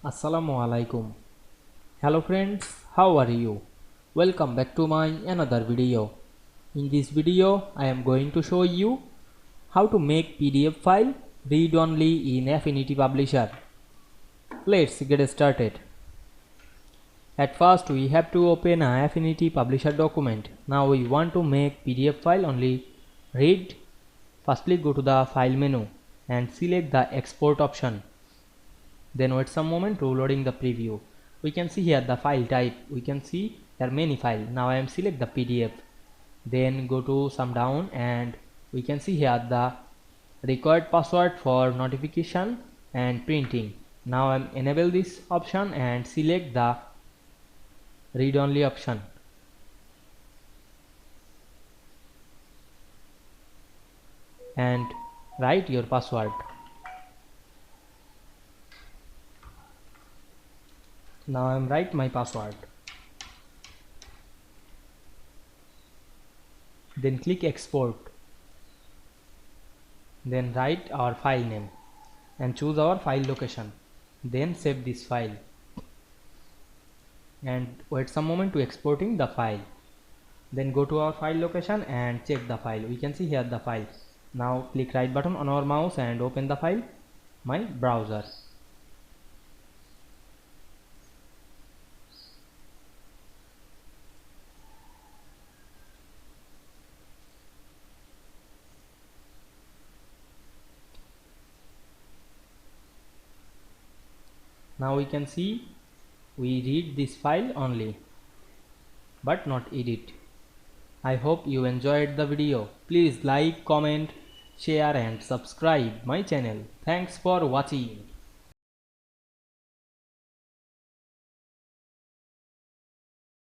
Assalamu Walaikum. Hello friends, how are you? Welcome back to my another video. In this video, I am going to show you how to make PDF file read only in Affinity Publisher. Let's get started. At first, we have to open a Affinity Publisher document. Now we want to make PDF file only read. Firstly, go to the File menu and select the Export option. Then wait some moment to loading the preview. We can see here the file type. We can see there are many files. Now I am select the PDF. Then go to some down and we can see here the required password for notification and printing. Now I am enable this option and select the read only option. And write your password. Now I am write my password. Then click export. Then write our file name and choose our file location. Then save this file and wait some moment to exporting the file. Then go to our file location and check the file. We can see here the file. Now click right button on our mouse and open the file, my browser. Now we can see we read this file only but not edit. I hope you enjoyed the video. Please like, comment, share and subscribe my channel. Thanks for watching.